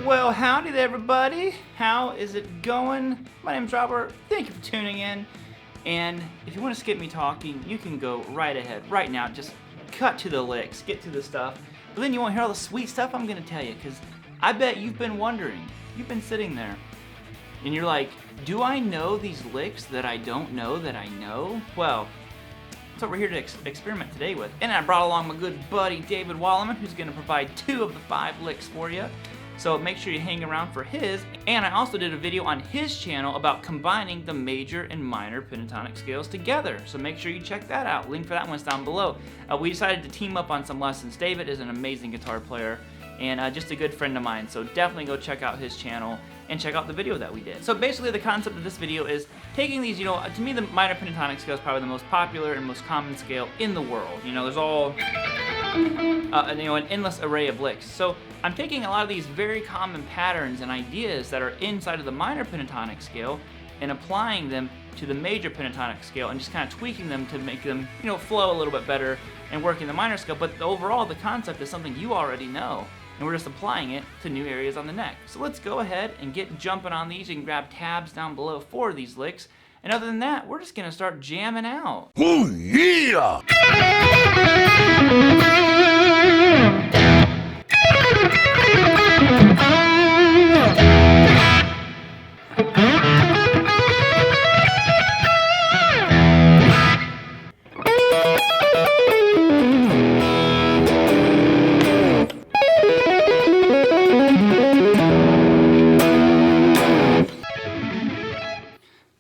Well, howdy there, everybody. How is it going? My name's Robert. Thank you for tuning in. And if you want to skip me talking, you can go right ahead, right now. Just cut to the licks, get to the stuff. But then you won't hear all the sweet stuff I'm going to tell you, because I bet you've been wondering. You've been sitting there, and you're like, do I know these licks that I don't know that I know? Well, that's what we're here to experiment today with. And I brought along my good buddy, David Wallerman, who's going to provide 2 of the 5 licks for you. So make sure you hang around for his. And I also did a video on his channel about combining the major and minor pentatonic scales together. So make sure you check that out. Link for that one's down below. We decided to team up on some lessons. David is an amazing guitar player and just a good friend of mine. So definitely go check out his channel and check out the video that we did. So basically the concept of this video is taking these, you know, to me the minor pentatonic scale is probably the most popular and most common scale in the world. You know, there's all an endless array of licks. So I'm taking a lot of these very common patterns and ideas that are inside of the minor pentatonic scale and applying them to the major pentatonic scale and just kind of tweaking them to make them, you know, flow a little bit better and work in the minor scale. But overall, the concept is something you already know, and we're just applying it to new areas on the neck. So let's go ahead and get jumping on these. You can grab tabs down below for these licks. And other than that, we're just gonna start jamming out. Oh yeah!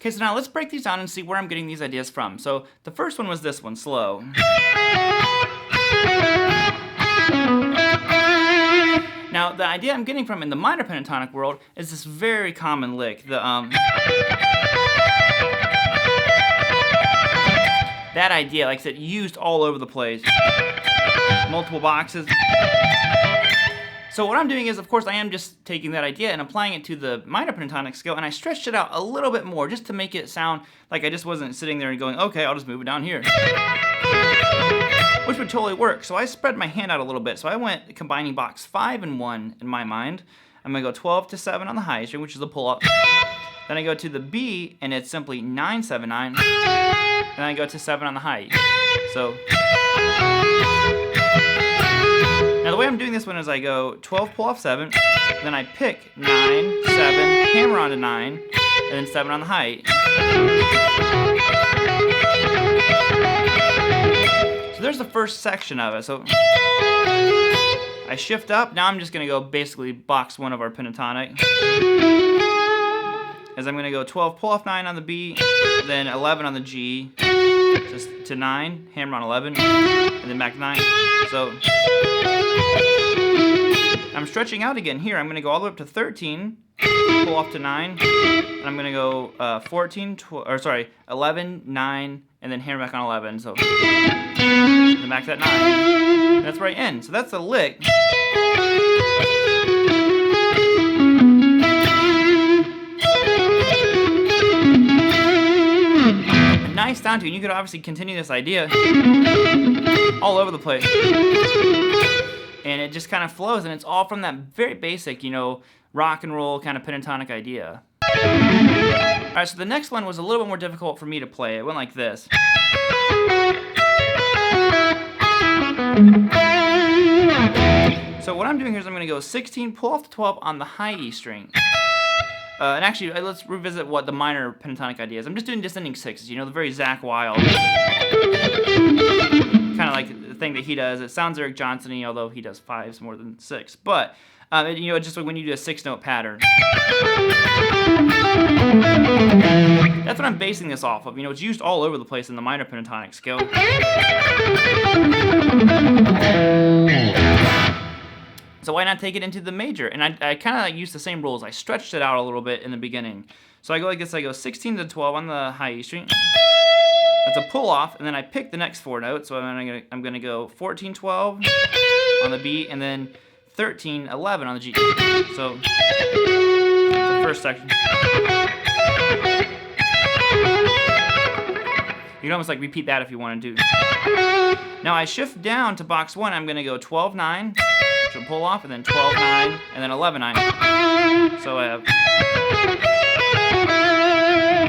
Okay, so now let's break these down and see where I'm getting these ideas from. So the first one was this one, slow. Now the idea I'm getting from in the minor pentatonic world is this very common lick, the that idea, like I said, used all over the place, multiple boxes. So what I'm doing is, of course, I am just taking that idea and applying it to the minor pentatonic scale, and I stretched it out a little bit more just to make it sound like I just wasn't sitting there and going, okay, I'll just move it down here. Which would totally work. So I spread my hand out a little bit. So I went combining box 5 and 1 in my mind. I'm gonna go 12 to 7 on the high string, which is a pull-up. Then I go to the B, and it's simply 9, 7, 9. Then I go to 7 on the high. So now the way I'm doing this one is I go 12, pull off 7, then I pick 9, 7, hammer onto 9, and then 7 on the high. So there's the first section of it. So I shift up. Now I'm just going to go basically box 1 of our pentatonic. As I'm going to go 12, pull off 9 on the B, then 11 on the G, just to 9, hammer on 11, and then back to 9. So I'm stretching out again here. I'm going to go all the way up to 13, pull off to 9, and I'm going to go 14, 11, 9, and then hammer back on 11. So then back to that 9. And that's where I end. So that's the lick. Nice down to, and you could obviously continue this idea all over the place. And it just kind of flows, and it's all from that very basic, you know, rock and roll kind of pentatonic idea. Alright, so the next one was a little bit more difficult for me to play. It went like this. So what I'm doing here is I'm going to go 16, pull off the 12 on the high E string. And actually, let's revisit what the minor pentatonic idea is. I'm just doing descending sixes, you know, the very Zakk Wylde. Kind of like the thing that he does. It sounds Eric Johnson-y, although he does 5s more than 6. But, you know, it's just like when you do a 6-note pattern. That's what I'm basing this off of. You know, it's used all over the place in the minor pentatonic scale. So why not take it into the major? And I kind of like use the same rules. I stretched it out a little bit in the beginning. So I go like this. I go 16 to 12 on the high E string. That's a pull off, and then I pick the next 4 notes. So I'm gonna go 14, 12 on the B, and then 13, 11 on the G. So the first section. You can almost like repeat that if you want to do. Now I shift down to box 1. I'm going to go 12-9, which will pull off, and then 12-9, and then 11-9. So I have.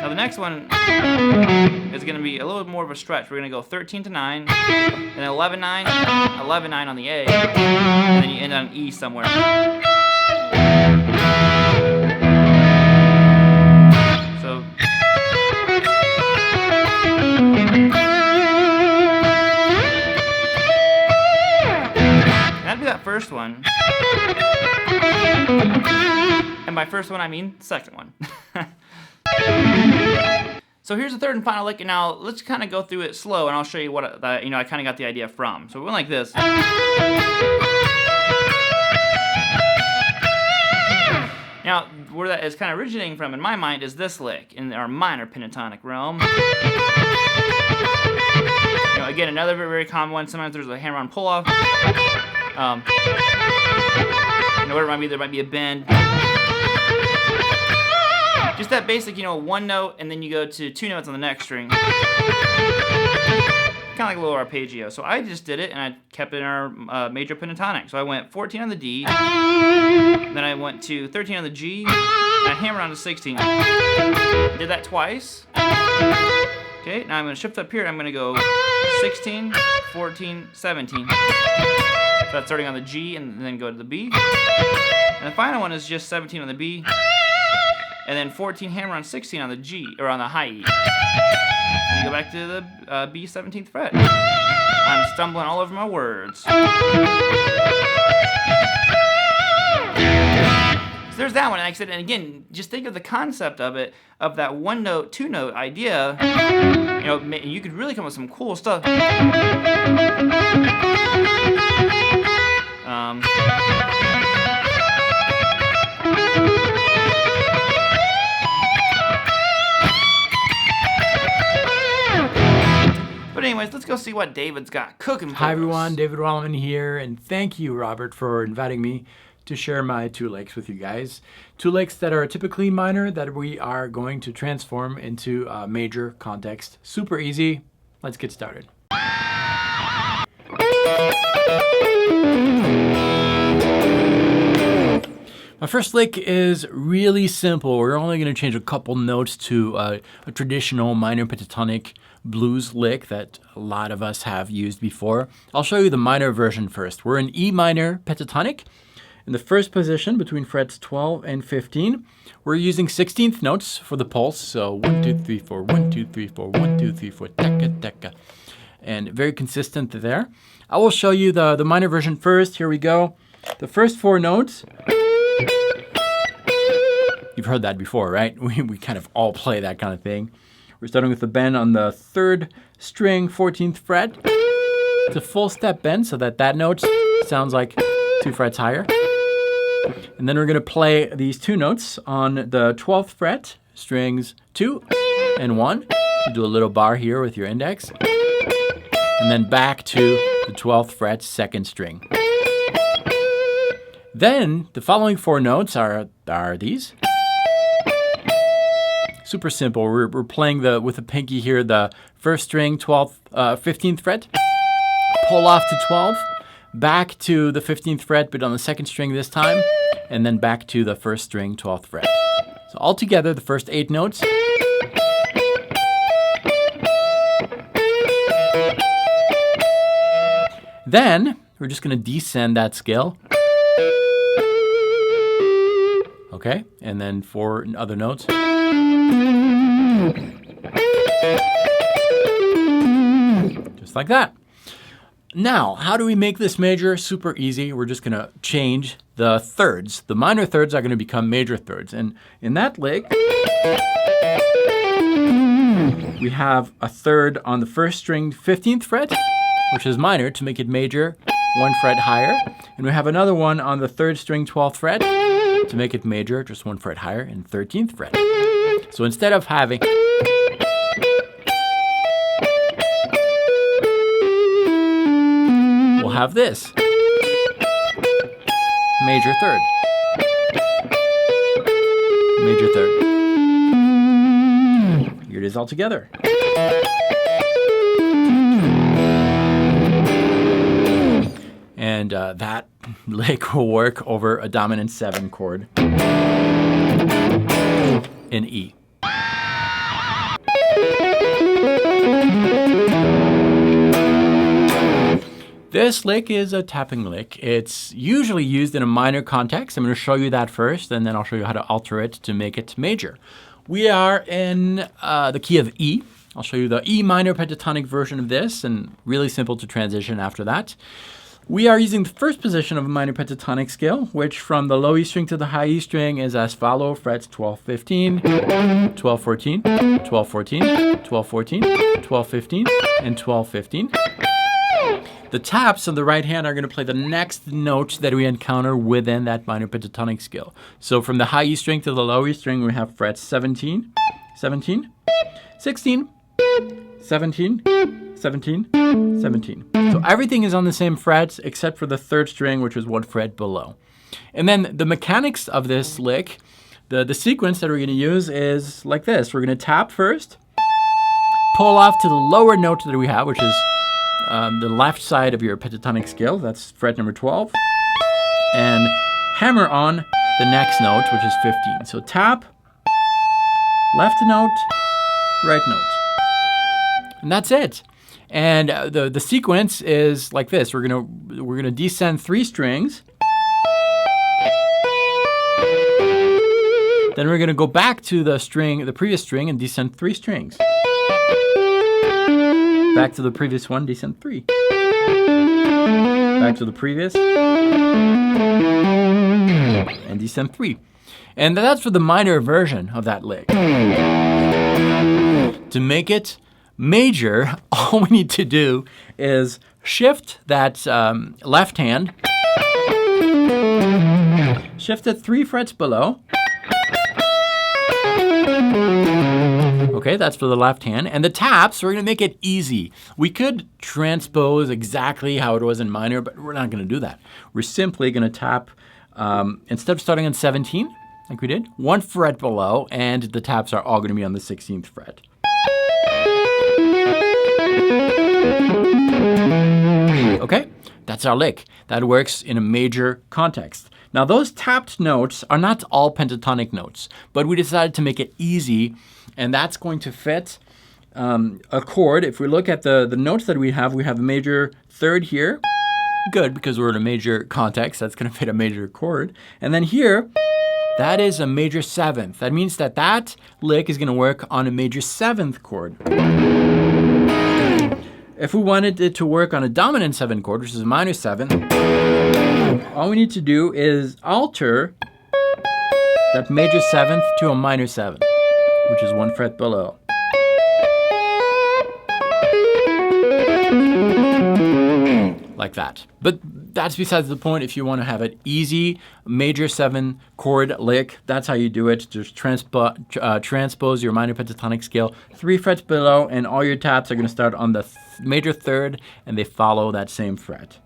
Now the next one is going to be a little more of a stretch. We're going to go 13-9, and then 11-9, 11-9 on the A, and then you end on an E somewhere. So. That'd be that first one. And by first one, I mean second one. So here's the third and final lick, and now let's kind of go through it slow, and I'll show you what I kind of got the idea from. So we went like this. Now, where that is kind of originating from, in my mind, is this lick in our minor pentatonic realm. Again, another very, very common one. Sometimes there's a hammer-on pull-off. Whatever it might be, there might be a bend. Just that basic, one note, and then you go to 2 notes on the next string. Kind of like a little arpeggio. So I just did it, and I kept it in our major pentatonic. So I went 14 on the D, then I went to 13 on the G, and I hammered on the 16. I did that twice. Okay, now I'm going to shift up here. I'm going to go 16, 14, 17. So that's starting on the G and then go to the B. And the final one is just 17 on the B, and then 14 hammer on 16 on the G, or on the high E. And you go back to the B 17th fret. I'm stumbling all over my words. So there's that one, and like I said, and again, just think of the concept of it, of that 1 note, 2 note idea. You could really come up with some cool stuff. But anyways, let's go see what David's got cooking for us. Hi everyone, David Wallman here, and thank you, Robert, for inviting me to share my 2 licks with you guys. 2 licks that are typically minor that we are going to transform into a major context. Super easy. Let's get started. My first lick is really simple. We're only going to change a couple notes to a traditional minor pentatonic blues lick that a lot of us have used before. I'll show you the minor version first. We're in E minor pentatonic. In the first position between frets 12 and 15, we're using 16th notes for the pulse. So 1, 2, 3, 4, 1, 2, 3, 4, 1, 2, 3, 4, taka, taka. And very consistent there. I will show you the minor version first. Here we go. The first 4 notes. You've heard that before, right? We kind of all play that kind of thing. We're starting with the bend on the 3rd string, 14th fret. It's a full step bend so that note sounds like 2 frets higher. And then we're going to play these 2 notes on the 12th fret, strings 2 and 1. You do a little bar here with your index. And then back to the 12th fret, 2nd string. Then the following 4 notes are these. Super simple. We're playing with the pinky here, the 1st string, 15th fret. Pull off to 12. Back to the 15th fret, but on the 2nd string this time, and then back to the 1st string, 12th fret. So all together, the first 8 notes. Then, we're just going to descend that scale. Okay, and then 4 other notes. Just like that. Now, how do we make this major? Super easy. We're just going to change the thirds. The minor thirds are going to become major thirds. And in that lick, we have a third on the 1st string, 15th fret, which is minor, to make it major, 1 fret higher. And we have another one on the 3rd string, 12th fret, to make it major, just 1 fret higher, and 13th fret. So instead of having... we'll have this. Major third. Major third. Here it is all together. And that lick will work over a dominant 7 chord in E. This lick is a tapping lick. It's usually used in a minor context. I'm going to show you that first, and then I'll show you how to alter it to make it major. We are in the key of E. I'll show you the E minor pentatonic version of this, and really simple to transition after that. We are using the first position of a minor pentatonic scale, which from the low E string to the high E string is as follows: frets 12, 15, 12, 14, 12, 14, 12, 14, 12, 15, and 12, 15. The taps on the right hand are going to play the next notes that we encounter within that minor pentatonic scale. So from the high E string to the low E string, we have frets 17, 17, 16, 17, 17, 17. So everything is on the same frets except for the third string, which is 1 fret below. And then the mechanics of this lick, the sequence that we're going to use is like this. We're going to tap first, pull off to the lower note that we have, which is the left side of your pentatonic scale. That's fret number 12. And hammer on the next note, which is 15. So tap, left note, right note. And that's it. And the sequence is like this. We're gonna descend 3 strings. Then we're gonna go back to the previous string, and descend 3 strings. Back to the previous one, descend 3. Back to the previous, and descend 3. And that's for the minor version of that lick. To make it major, all we need to do is shift that left hand, shift it 3 frets below. Okay, that's for the left hand. And the taps, we're going to make it easy. We could transpose exactly how it was in minor, but we're not going to do that. We're simply going to tap, instead of starting on 17, like we did, 1 fret below, and the taps are all going to be on the 16th fret. Okay, that's our lick. That works in a major context. Now, those tapped notes are not all pentatonic notes, but we decided to make it easy, and that's going to fit a chord. If we look at the notes that we have a major 3rd here. Good, because we're in a major context. That's going to fit a major chord. And then here, that is a major 7th. That means that lick is going to work on a major 7th chord. If we wanted it to work on a dominant 7 chord, which is a minor 7, all we need to do is alter that major 7th to a minor 7, which is 1 fret below. Like that. But that's besides the point. If you want to have an easy major 7 chord lick, that's how you do it. Just transpose your minor pentatonic scale 3 frets below, and all your taps are going to start on the major 3rd, and they follow that same fret.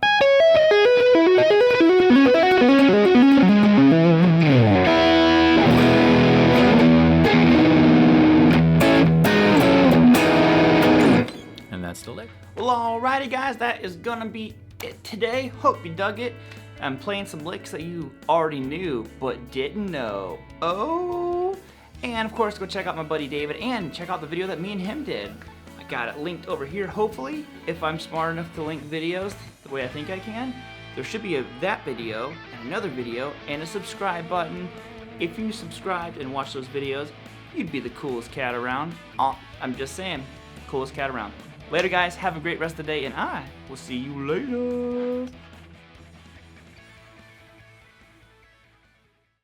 And that's the lick. Well, alrighty guys, that is gonna be it today. Hope you dug it. I'm playing some licks that you already knew but didn't know. Oh, and of course go check out my buddy David and check out the video that me and him did. I got it linked over here, hopefully, if I'm smart enough to link videos the way I think I can. There should be that video and another video and a subscribe button. If you subscribed and watched those videos, you'd be the coolest cat around. I'm just saying, coolest cat around. Later guys, have a great rest of the day, and I will see you later.